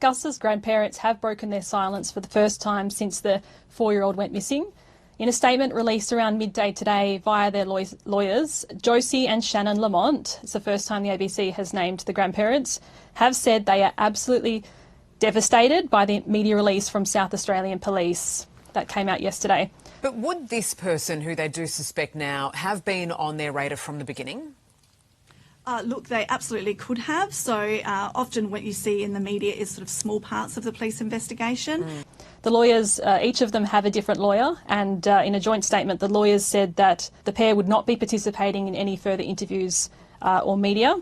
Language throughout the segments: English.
Gus's grandparents have broken their silence for the first time since the 4-year-old went missing. In a statement released around midday today via their lawyers, Josie and Shannon Lamont, it's the first time the ABC has named the grandparents, have said they are absolutely devastated by the media release from South Australian Police that came out yesterday. But would this person, who they do suspect now, have been on their radar from the beginning? Look, they absolutely could have. So often what you see in the media is sort of small parts of the police investigation. The lawyers, each of them have a different lawyer, and in a joint statement, the lawyers said that the pair would not be participating in any further interviews or media.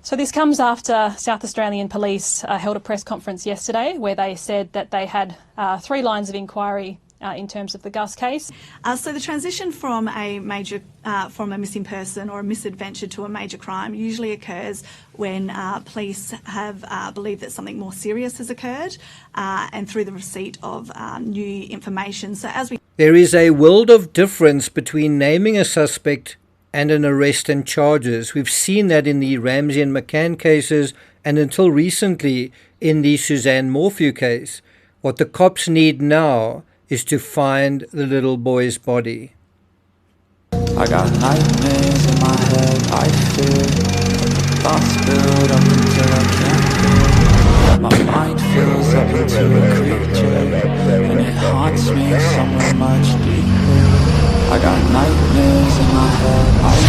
So this comes after South Australian Police held a press conference yesterday where they said that they had 3 lines of inquiry in terms of the Gus case. So the transition from a missing person or a misadventure to a major crime usually occurs when police have believed that something more serious has occurred and through the receipt of new information. So there is a world of difference between naming a suspect and an arrest and charges. We've seen that in the Ramsey and McCann cases, and until recently in the Suzanne Morphew case. What the cops need now is to find the little boy's body. I got nightmares in my head, I fear. Thoughts build up until I can't feel. My mind fills up into a creature, and it haunts me somewhere much deeper. I got nightmares in my head, I fear.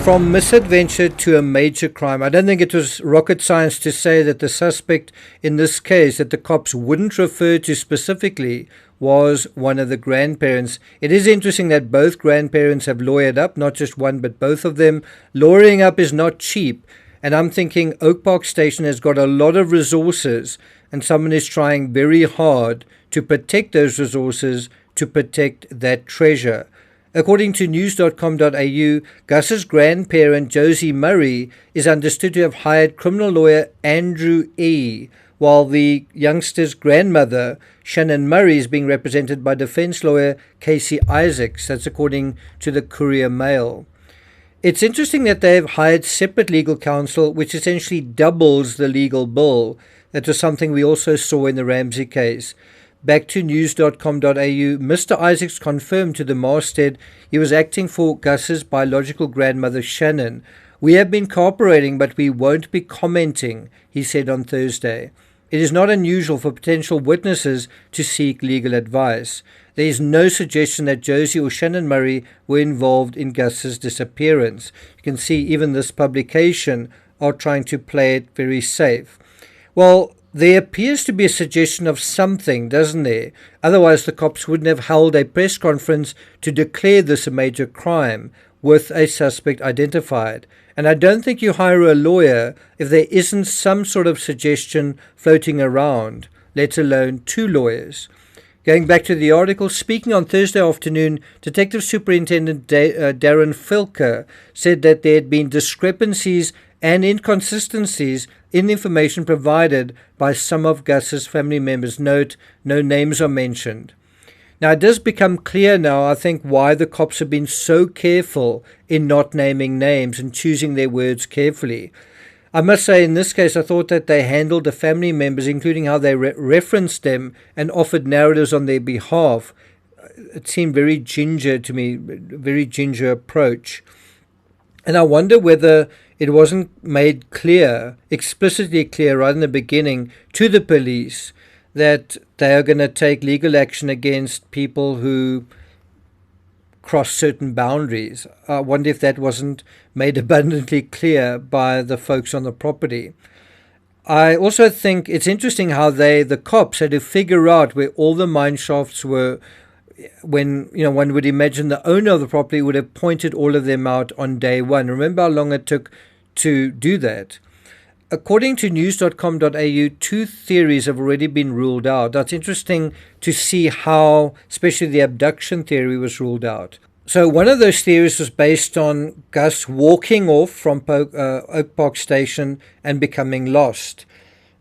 From misadventure to a major crime. I don't think it was rocket science to say that the suspect in this case that the cops wouldn't refer to specifically was one of the grandparents. It is interesting that both grandparents have lawyered up, not just one but both of them. Lawyering up is not cheap, and I'm thinking Oak Park Station has got a lot of resources, and someone is trying very hard to protect those resources, to protect that treasure. According to news.com.au, Gus's grandparent, Josie Murray, is understood to have hired criminal lawyer Andrew E., while the youngster's grandmother, Shannon Murray, is being represented by defense lawyer Casey Isaacs. That's according to the Courier Mail. It's interesting that they have hired separate legal counsel, which essentially doubles the legal bill. That was something we also saw in the Ramsey case. Back to news.com.au, Mr. Isaacs confirmed to the masthead he was acting for Gus's biological grandmother Shannon. We have been cooperating, but we won't be commenting, he said on Thursday. It is not unusual for potential witnesses to seek legal advice. There is no suggestion that Josie or Shannon Murray were involved in Gus's disappearance. You can see even this publication are trying to play it very safe. Well, there appears to be a suggestion of something, doesn't there? Otherwise, the cops wouldn't have held a press conference to declare this a major crime with a suspect identified. And I don't think you hire a lawyer if there isn't some sort of suggestion floating around, let alone 2 lawyers. Going back to the article, speaking on Thursday afternoon, Detective Superintendent Darren Filker said that there had been discrepancies and inconsistencies in the information provided by some of Gus's family members. Note, no names are mentioned. Now, it does become clear now, I think, why the cops have been so careful in not naming names and choosing their words carefully. I must say, in this case, I thought that they handled the family members, including how they referenced them and offered narratives on their behalf. It seemed very ginger to me, very ginger approach. And I wonder whether it wasn't made clear, explicitly clear right in the beginning to the police that they are going to take legal action against people who cross certain boundaries. I wonder if that wasn't made abundantly clear by the folks on the property. I also think it's interesting how the cops had to figure out where all the mine shafts were, when, one would imagine the owner of the property would have pointed all of them out on day one. Remember how long it took to do that? According to news.com.au, 2 theories have already been ruled out. That's interesting to see how, especially the abduction theory, was ruled out. So one of those theories was based on Gus walking off from Oak Park Station and becoming lost.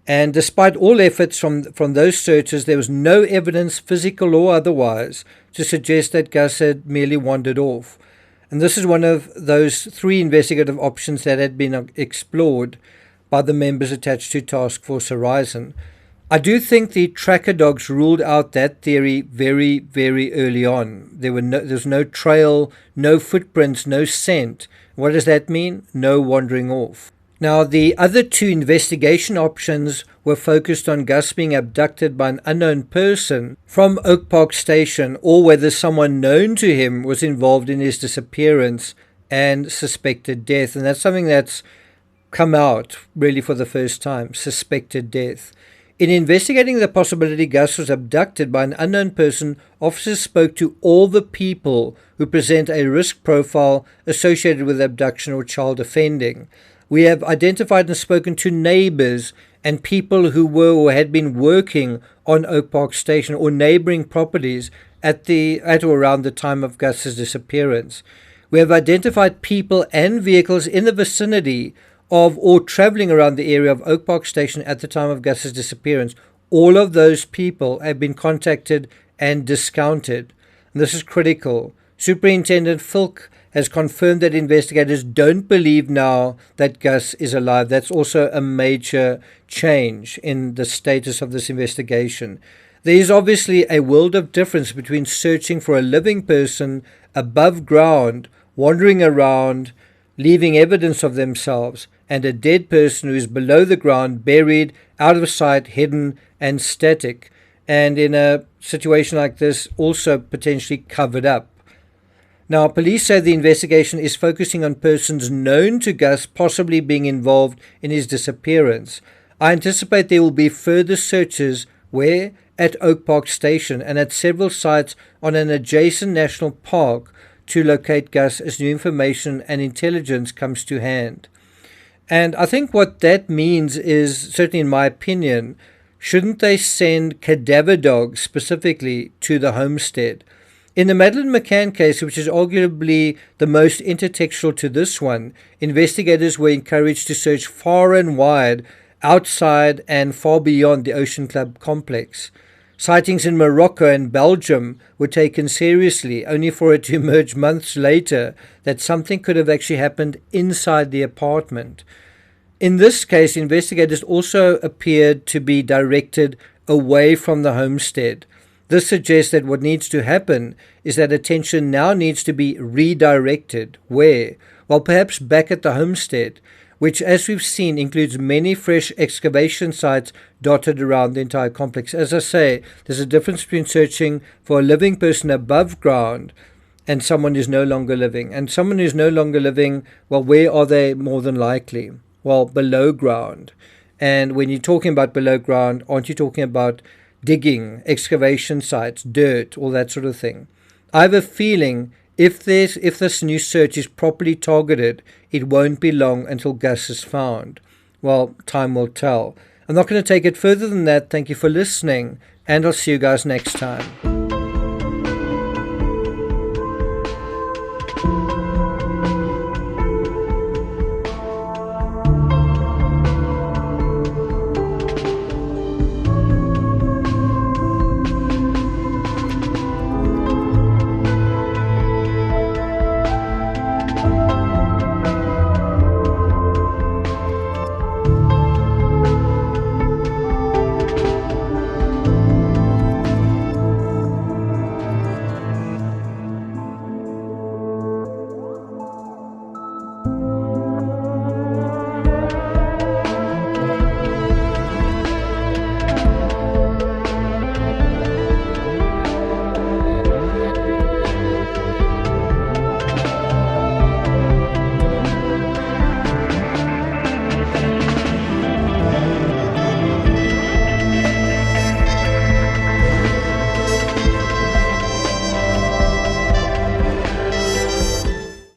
And despite all efforts from those searchers, there was no evidence, physical or otherwise, to suggest that Gus had merely wandered off. And this is one of those 3 investigative options that had been explored. by the members attached to Task Force Horizon. I do think the tracker dogs ruled out that theory very, very early on. There's no trail, no footprints, no scent. What does that mean? No wandering off. Now, the other two investigation options were focused on Gus being abducted by an unknown person from Oak Park Station, or whether someone known to him was involved in his disappearance and suspected death. And that's something that's come out really for the first time, suspected death. In investigating the possibility Gus was abducted by an unknown person, officers spoke to all the people who present a risk profile associated with abduction or child offending. We have identified and spoken to neighbors and people who were or had been working on Oak Park Station or neighboring properties at or around the time of Gus's disappearance. We have identified people and vehicles in the vicinity of or traveling around the area of Oak Park Station at the time of Gus's disappearance. All of those people have been contacted and discounted. And this is critical. Superintendent Filk has confirmed that investigators don't believe now that Gus is alive. That's also a major change in the status of this investigation. There is obviously a world of difference between searching for a living person above ground, wandering around, leaving evidence of themselves, and a dead person who is below the ground, buried, out of sight, hidden, and static. And in a situation like this, also potentially covered up. Now, police say the investigation is focusing on persons known to Gus possibly being involved in his disappearance. I anticipate there will be further searches where at Oak Park Station and at several sites on an adjacent national park to locate Gus as new information and intelligence comes to hand. And I think what that means is, certainly in my opinion, shouldn't they send cadaver dogs specifically to the homestead? In the Madeleine McCann case, which is arguably the most intertextual to this one, investigators were encouraged to search far and wide outside and far beyond the Ocean Club complex. Sightings in Morocco and Belgium were taken seriously, only for it to emerge months later that something could have actually happened inside the apartment. In this case, investigators also appeared to be directed away from the homestead. This suggests that what needs to happen is that attention now needs to be redirected. Where? Well, perhaps back at the homestead, which, as we've seen, includes many fresh excavation sites dotted around the entire complex. As I say, there's a difference between searching for a living person above ground and someone who's no longer living. And someone who's no longer living, well, where are they more than likely? Well, below ground. And when you're talking about below ground, aren't you talking about digging, excavation sites, dirt, all that sort of thing? I have a feeling if this new search is properly targeted, it won't be long until Gus is found. Well, time will tell. I'm not going to take it further than that. Thank you for listening, and I'll see you guys next time.